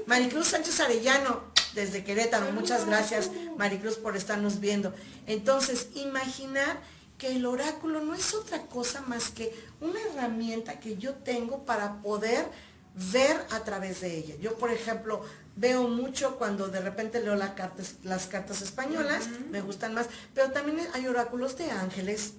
Maricruz Sánchez Arellano, desde Querétaro, muchas gracias Maricruz por estarnos viendo. Entonces, imaginar que el oráculo no es otra cosa más que una herramienta que yo tengo para poder ver a través de ella. Yo, por ejemplo, veo mucho cuando de repente leo las cartas españolas, me gustan más, pero también hay oráculos de ángeles,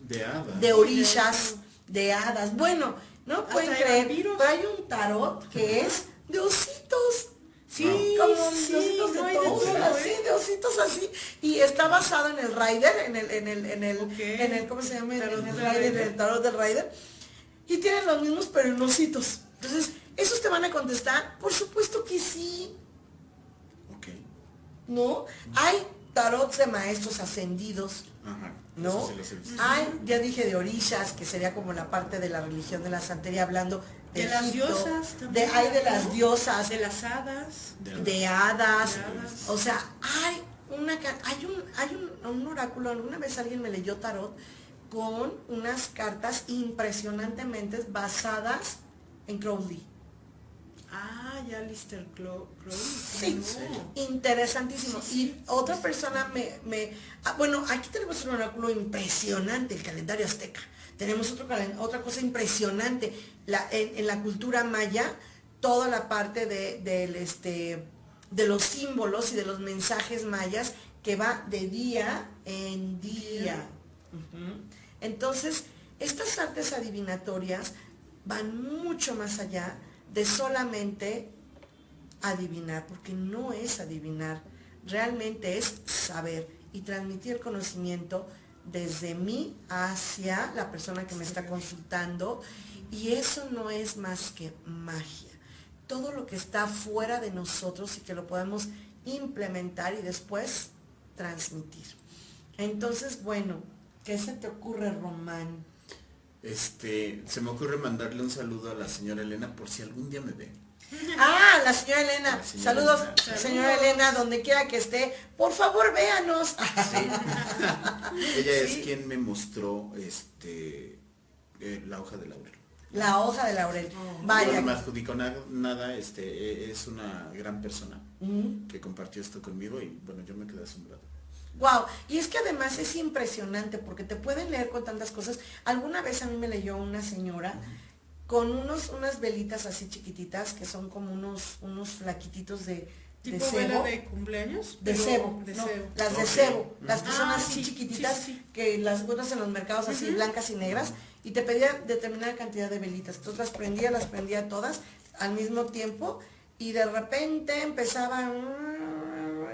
de hadas, de orillas, de hadas. Bueno, no pueden creer, pero hay un tarot que es de ositos. Sí, como de ositos de todos, así, de ositos así. Y está basado en el Rider, en el ¿cómo se llama? En el tarot del Rider. Y tienen los mismos, pero en ositos. Entonces, ¿esos te van a contestar? Por supuesto que sí. Ok. ¿No? Hay tarots de maestros ascendidos. Ajá. ¿No? Hay, ya dije, de orillas, que sería como la parte de la religión de la santería, hablando de las diosas también, hay de las diosas, de las hadas, de hadas. O sea, hay un oráculo. Alguna vez alguien me leyó tarot con unas cartas impresionantemente basadas en Crowley. Ah, ya Lister Crowley. Sí, interesantísimo. Y otra persona bueno, aquí tenemos un oráculo impresionante, el calendario azteca. Tenemos otra cosa impresionante, en la cultura maya, toda la parte de los símbolos y de los mensajes mayas que va de día en día. Entonces, estas artes adivinatorias van mucho más allá de solamente adivinar, porque no es adivinar, realmente es saber y transmitir el conocimiento desde mí hacia la persona que me está consultando, y eso no es más que magia. Todo lo que está fuera de nosotros y que lo podemos implementar y después transmitir. Entonces, bueno, ¿qué se te ocurre, Román? Se me ocurre mandarle un saludo a la señora Elena por si algún día me ve. Ah, la señora Elena. La señora Saludos, Elena. señora Elena, donde quiera que esté. Por favor, véanos. Ella es Sí. quien me mostró la hoja de laurel. La hoja de laurel. Yo Vaya. no me adjudico nada, es una gran persona Mm. que compartió esto conmigo y bueno, yo me quedé asombrado. Wow, y es que además es impresionante porque te pueden leer con tantas cosas. Alguna vez a mí me leyó una señora con unas velitas así chiquititas que son como unos flaquititos de ¿Tipo cebo. vela de cumpleaños? De Pero cebo, de no, cebo. las de Ok. cebo, las que son Ah, así sí, chiquititas, sí, sí, sí. que las encuentras en los mercados así blancas y negras, y te pedía determinada cantidad de velitas. Entonces las prendía todas al mismo tiempo, y de repente empezaba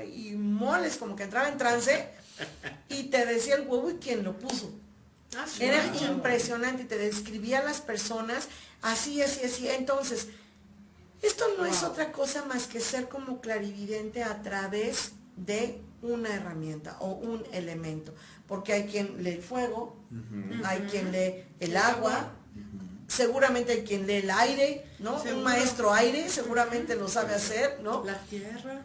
y moles, como que entraba en trance, y te decía el huevo y quién lo puso. Ah, sí, Era mancha. impresionante, y te describía a las personas así, así, así. Entonces, esto no es otra cosa más que ser como clarividente a través de una herramienta o un elemento. Porque hay quien lee el fuego, hay quien lee el agua, seguramente hay quien lee el aire, ¿no? Seguro. Un maestro aire seguramente lo sabe hacer, ¿no? La tierra.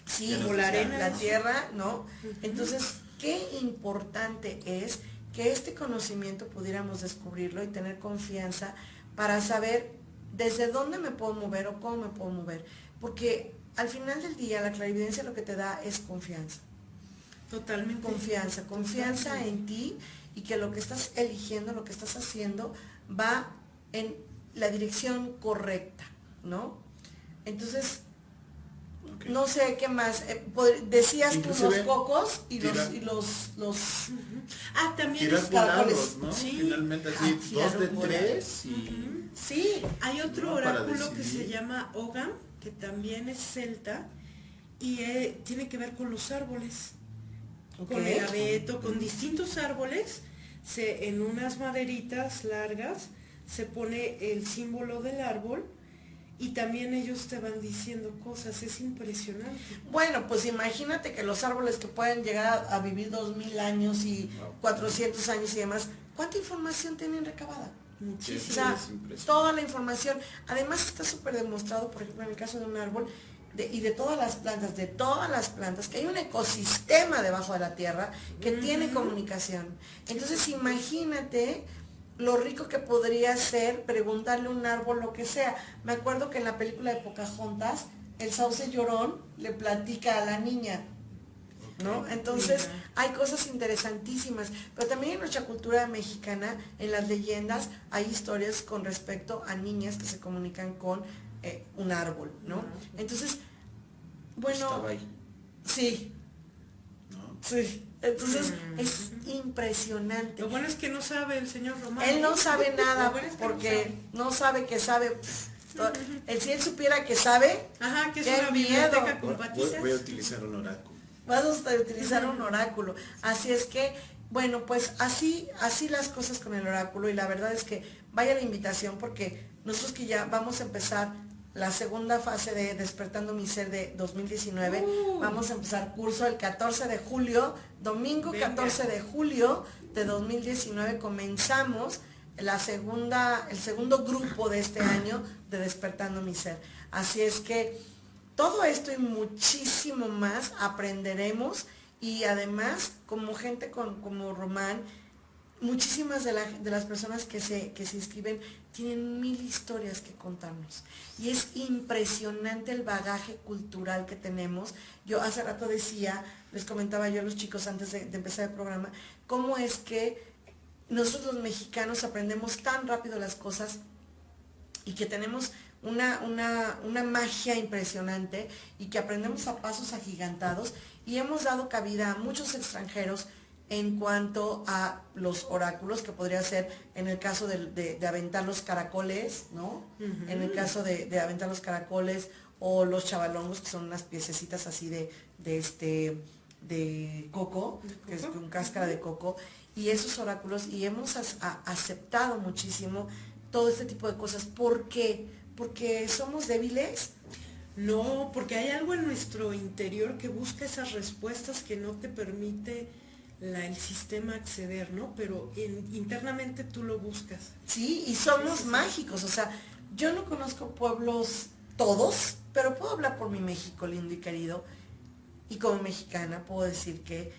Sí, Ya nos o la decía. arena, la tierra, ¿no? Entonces, qué importante es que este conocimiento pudiéramos descubrirlo y tener confianza para saber desde dónde me puedo mover o cómo me puedo mover. Porque al final del día la clarividencia lo que te da es confianza. Totalmente. Confianza en ti, y que lo que estás eligiendo, lo que estás haciendo, va en la dirección correcta, ¿no? Entonces, Ok. no sé qué más. Decías tú los Inclusive, cocos y tira- los Ah, también Tiras es, volados, ¿no? Sí. Finalmente así, tirar 2 de volados. 3 y... sí, hay otro No, para oráculo que se decidir. llama Ogam, que también es celta, y tiene que ver con los árboles. ok. Con el abeto, con distintos árboles, en unas maderitas largas se pone el símbolo del árbol, y también ellos te van diciendo cosas, es impresionante. Bueno, pues imagínate que los árboles que pueden llegar a vivir 2000 años y 400 años y demás, ¿cuánta información tienen recabada? O Muchísimo. sea, Es impresionante. toda la información. Además está súper demostrado, por ejemplo, en el caso de un árbol y de todas las plantas, que hay un ecosistema debajo de la tierra que tiene comunicación. Entonces imagínate lo rico que podría ser preguntarle a un árbol lo que sea. Me acuerdo que en la película de Pocahontas, el sauce llorón le platica a la niña, ¿no? Entonces Mira. hay cosas interesantísimas, pero también en nuestra cultura mexicana, en las leyendas, hay historias con respecto a niñas que se comunican con un árbol, ¿no? Entonces, bueno, Estaba ahí, sí, ¿no? sí. Entonces es impresionante. Lo bueno es que no sabe el señor Román. Él no ¿eh? sabe nada Lo bueno es que no porque sabe. no sabe que sabe. Si él supiera que sabe, Ajá, que es ¡qué una miedo! biblioteca Voy, con patitas. voy a utilizar un oráculo. Vas a utilizar un oráculo. Así es que, bueno, pues así las cosas con el oráculo, y la verdad es que vaya la invitación, porque nosotros que ya vamos a empezar la segunda fase de Despertando mi Ser de 2019, vamos a empezar curso el 14 de julio, domingo Venga. 14 de julio de 2019 comenzamos el segundo grupo de este año de Despertando mi Ser. Así es que todo esto y muchísimo más aprenderemos, y además como gente como Román, muchísimas de las personas que se inscriben tienen 1000 historias que contarnos, y es impresionante el bagaje cultural que tenemos. Yo hace rato les comentaba yo a los chicos antes de empezar el programa, cómo es que nosotros los mexicanos aprendemos tan rápido las cosas, y que tenemos una magia impresionante, y que aprendemos a pasos agigantados, y hemos dado cabida a muchos extranjeros en cuanto a los oráculos, que podría ser en el caso de aventar los caracoles, ¿no? En el caso de aventar los caracoles, o los chavalongos, que son unas piececitas así de coco, que es con cáscara de coco. y esos oráculos y hemos aceptado muchísimo todo este tipo de cosas. ¿Por qué? ¿Porque somos débiles? No, porque hay algo en nuestro interior que busca esas respuestas que no te permite el sistema acceder, ¿no? Pero internamente tú lo buscas. Sí, y somos mágicos, o sea, yo no conozco pueblos todos, pero puedo hablar por mi México lindo y querido, y como mexicana puedo decir que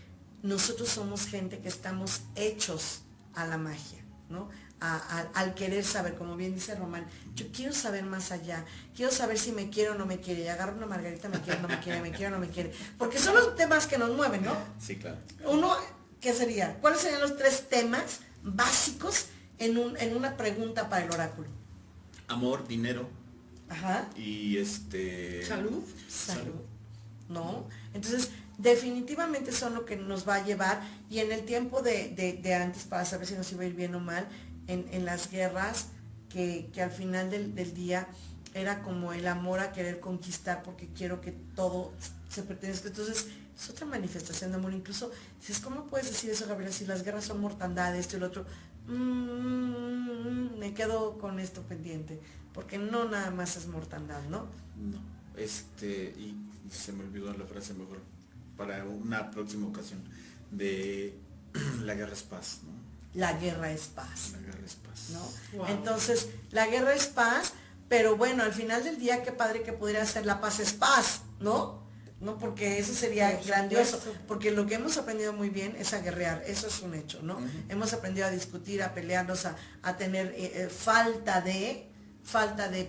nosotros somos gente que estamos hechos a la magia, ¿no? Al querer saber, como bien dice Román, yo quiero saber más allá, quiero saber si me quiere o no me quiere, y agarro una margarita, me quiere, no me quiere, me quiere o no me quiere, porque son los temas que nos mueven, ¿no? Sí, claro. Uno, ¿qué sería? ¿Cuáles serían los 3 temas básicos en una pregunta para el oráculo? Amor, dinero. Ajá. Y Salud. ¿No? Entonces, definitivamente son lo que nos va a llevar, y en el tiempo de antes, para saber si nos iba a ir bien o mal, en las guerras, que al final del día era como el amor a querer conquistar, porque quiero que todo se pertenezca. Entonces, es otra manifestación de amor. Incluso, dices, ¿cómo puedes decir eso, Gabriela, si las guerras son mortandad, esto y lo otro? Me quedo con esto pendiente, porque no nada más es mortandad, ¿no? No, y se me olvidó la frase mejor, para una próxima ocasión, de la guerra es paz, ¿no? La guerra es paz. La guerra es paz. ¿No? Wow. Entonces, la guerra es paz, pero bueno, al final del día, qué padre que pudiera ser la paz es paz, ¿no? No, porque eso sería Por grandioso, supuesto. porque lo que hemos aprendido muy bien es a guerrear, eso es un hecho, ¿no? Hemos aprendido a discutir, a pelearnos, a tener falta de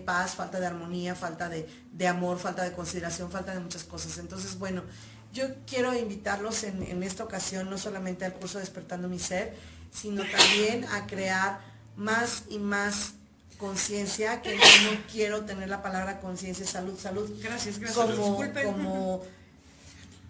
paz, falta de armonía, falta de amor, falta de consideración, falta de muchas cosas. Entonces, bueno, yo quiero invitarlos en esta ocasión, no solamente al curso Despertando mi Ser, sino también a crear más y más conciencia, que no quiero tener la palabra conciencia, salud, Gracias.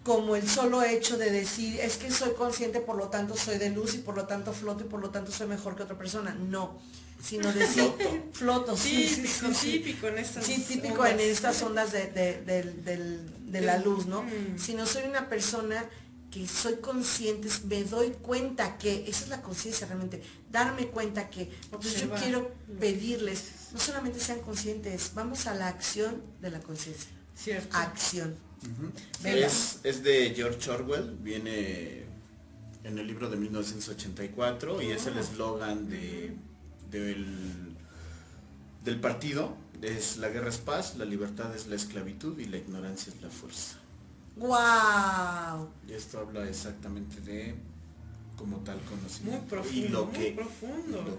como el solo hecho de decir, es que soy consciente, por lo tanto soy de luz y por lo tanto floto y por lo tanto soy mejor que otra persona. No, sino decir, floto, Típico en estas típico ondas. en estas ondas de la luz, ¿no? Sino soy una persona que soy consciente, me doy cuenta que, esa es la conciencia realmente, darme cuenta que, entonces yo quiero pedirles, no solamente sean conscientes, vamos a la acción de la conciencia. Cierto. Acción. Es de George Orwell, viene en el libro de 1984 y es el eslogan del partido. Es: la guerra es paz, la libertad es la esclavitud y la ignorancia es la fuerza. ¡Wow! Y esto habla exactamente de como tal conocimiento. Muy profundo, y lo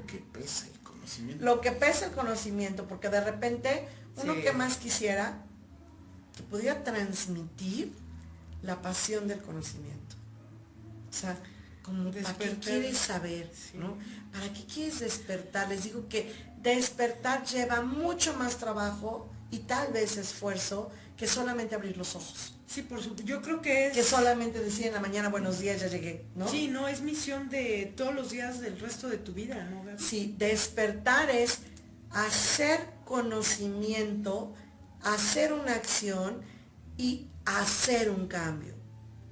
que pesa el conocimiento. Lo que pesa el conocimiento, porque de repente uno Sí. que más quisiera que pudiera transmitir la pasión del conocimiento. O sea, como ¿para qué Despertar. quieres saber? Sí. ¿No? ¿Para qué quieres despertar? Les digo que despertar lleva mucho más trabajo y tal vez esfuerzo que solamente abrir los ojos. Sí, por supuesto. Yo creo que es... Que solamente decir en la mañana, buenos días, ya llegué, ¿no? Sí, no, es misión de todos los días del resto de tu vida, ¿no, Gaby? Sí, despertar es hacer conocimiento, hacer una acción y hacer un cambio.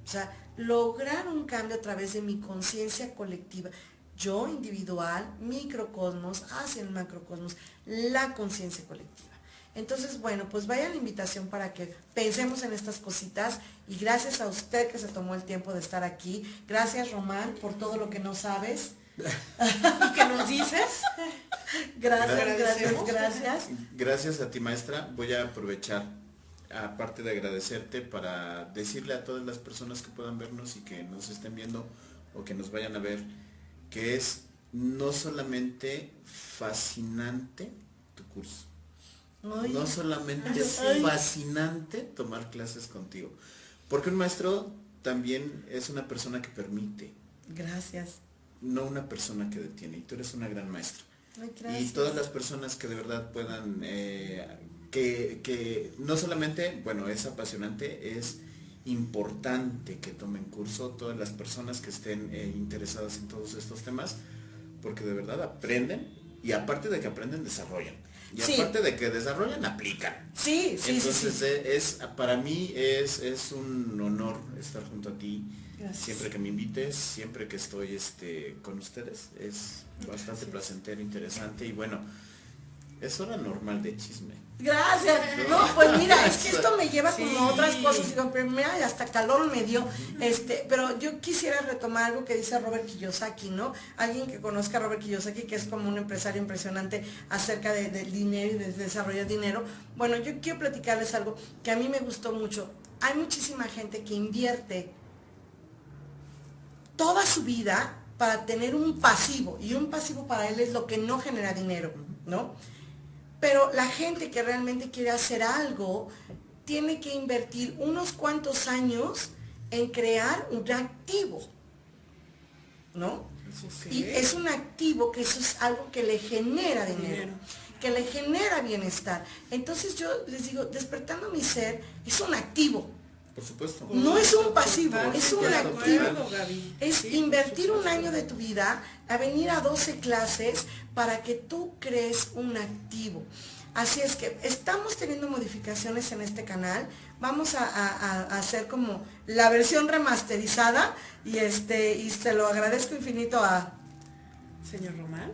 O sea, lograr un cambio a través de mi conciencia colectiva. Yo individual, microcosmos, hacia el macrocosmos, la conciencia colectiva. Entonces, bueno, pues vaya la invitación para que pensemos en estas cositas, y gracias a usted que se tomó el tiempo de estar aquí. Gracias, Román, por todo lo que no sabes. ¿Y qué nos dices? Gracias. Gracias a ti, maestra. Voy a aprovechar, aparte de agradecerte, para decirle a todas las personas que puedan vernos y que nos estén viendo o que nos vayan a ver, que es no solamente fascinante tu curso, Ay, no solamente es fascinante tomar clases contigo, porque un maestro también es una persona que permite, gracias. no una persona que detiene, y tú eres una gran maestra. Ay, gracias. Y todas las personas que de verdad puedan, que no solamente, bueno, es apasionante, es importante que tomen curso, todas las personas que estén interesadas en todos estos temas, porque de verdad aprenden, y aparte de que aprenden, desarrollan. Y Sí. aparte de que desarrollan, aplican. Sí, sí, Entonces sí, sí. para mí es un honor estar junto a ti. Gracias. Siempre que me invites, siempre que estoy con ustedes, es bastante placentero, interesante y bueno, es hora normal de chisme. Gracias. No, pues mira, es que esto me lleva Sí. como a otras cosas. Digo, pero mira, y hasta calor me dio. Pero yo quisiera retomar algo que dice Robert Kiyosaki, ¿no? Alguien que conozca a Robert Kiyosaki, que es como un empresario impresionante acerca del dinero y de desarrollar dinero. Bueno, yo quiero platicarles algo que a mí me gustó mucho. Hay muchísima gente que invierte toda su vida para tener un pasivo, y un pasivo para él es lo que no genera dinero, ¿no? Pero la gente que realmente quiere hacer algo tiene que invertir unos cuantos años en crear un activo, ¿no? Ok. Y es un activo que eso es algo que le genera dinero, que le genera bienestar. Entonces yo les digo, despertando mi ser es un activo. Por supuesto. No es un pasivo, es un Totalmente activo. de acuerdo, Gaby. Es Sí, invertir por un supuesto. año de tu vida a venir a 12 clases para que tú crees un activo. Así es que estamos teniendo modificaciones en este canal. Vamos a hacer como la versión remasterizada y se lo agradezco infinito a Señor Román.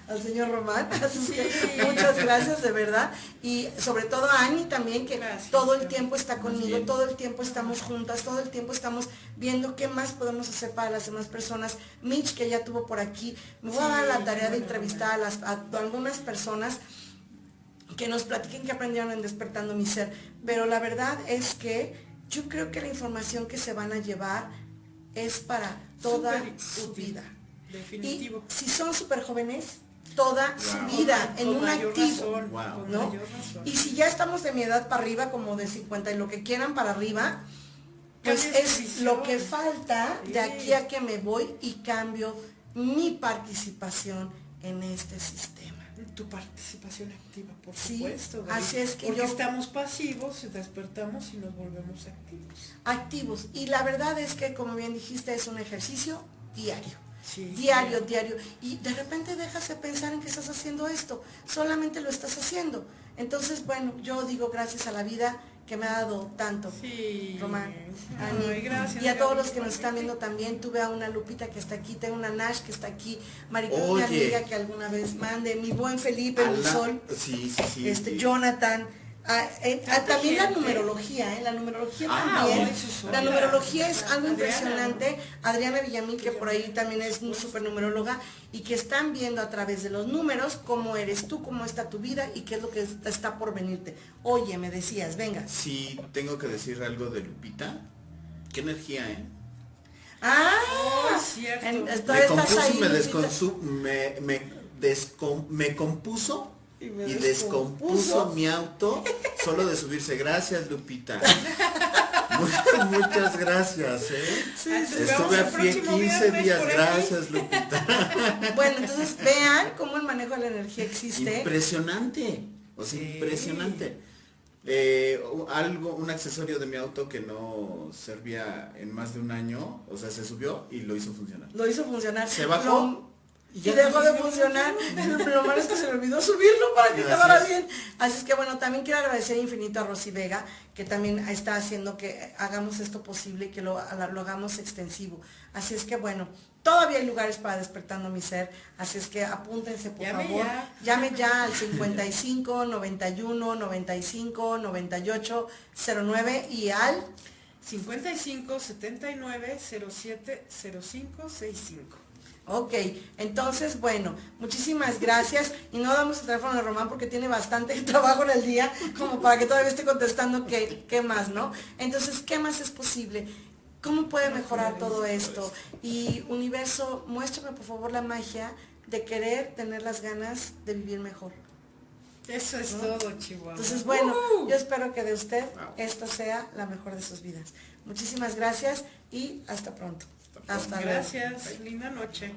al señor Román. Así es que Sí. muchas gracias de verdad. Y sobre todo a Ani también, que Gracias, todo el Gaby. tiempo está conmigo, bien. todo el tiempo estamos juntas, todo el tiempo estamos viendo qué más podemos hacer para las demás personas. Mitch, que ya tuvo por aquí, me voy a dar la Sí, tarea de bueno, entrevistar a algunas personas que nos platiquen que aprendieron en Despertando mi Ser. Pero la verdad es que yo creo que la información que se van a llevar es para toda Súper su útil. vida. Definitivo. Y si son súper jóvenes, toda Wow. su vida en Con un mayor activo. razón, Wow. con ¿No? mayor razón. Y si ya estamos de mi edad para arriba, como de 50 y lo que quieran para arriba, pues Cambia tu es visión. lo que falta Sí. de aquí a que me voy y cambio mi participación en este sistema. Tu participación activa, por Sí, supuesto. Gaby. así es que porque yo- estamos pasivos, despertamos y nos volvemos activos. Activos. Y la verdad es que, como bien dijiste, es un ejercicio diario. Sí, Diario, diario. Y de repente dejas de pensar en que estás haciendo esto. Solamente lo estás haciendo. Entonces, bueno, yo digo gracias a la vida que me ha dado tanto. Sí. Román, Ay, Ani, gracias, y a todos Gaby, los que nos están viendo igualmente. también. Tuve a una Lupita que está aquí, tengo una Nash que está aquí, Maricruz, mi Oye. amiga que alguna vez mande, mi buen Felipe, mi sol, Sí, sí, sí. Jonathan. Tanta También la gente. numerología, la numerología Ah, también. oye, eso La sola. numerología es algo Adriana. impresionante. Adriana Villamil, que por ahí también es una super numeróloga, y que están viendo a través de los números cómo eres tú, cómo está tu vida y qué es lo que está por venirte. Oye, me decías, venga. Sí, tengo que decir algo de Lupita. Qué energía, ¿eh? Oh, es cierto. Todavía Me estás compuso ahí, y me Lupita. me compuso Y me y descompuso. descompuso mi auto solo de subirse. Gracias, Lupita. Muchas gracias, ¿eh? Sí, Ah, sí. Estuve a el pie próximo 15 viernes días. por aquí. Gracias, Lupita. Bueno, entonces vean cómo el manejo de la energía existe. Impresionante. O sea, Sí. impresionante. Un accesorio de mi auto que no servía en más de un año, o sea, se subió y lo hizo funcionar. Lo hizo funcionar. Se bajó Y ya dejó de no funcionar. Lo malo es que se me olvidó subirlo para que Así quedara es. bien. Así es que bueno, también quiero agradecer infinito a Rosy Vega, que también está haciendo que hagamos esto posible y que lo hagamos extensivo. Así es que bueno, todavía hay lugares para Despertando mi Ser. Así es que apúntense, por Llame favor. ya. Llame ya al 55 91 95 98 09 y al 55 79 07 05 65. Ok, entonces, bueno, muchísimas gracias. Y no damos el teléfono de Román porque tiene bastante trabajo en el día, como para que todavía esté contestando qué más, ¿no? Entonces, ¿qué más es posible? ¿Cómo puede mejorar todo esto? Y universo, muéstrame por favor la magia de querer tener las ganas de vivir mejor. Eso es ¿No? todo, Chihuahua. Entonces, bueno, yo espero que de usted esta sea la mejor de sus vidas. Muchísimas gracias y hasta pronto. Hasta luego. Gracias, linda noche.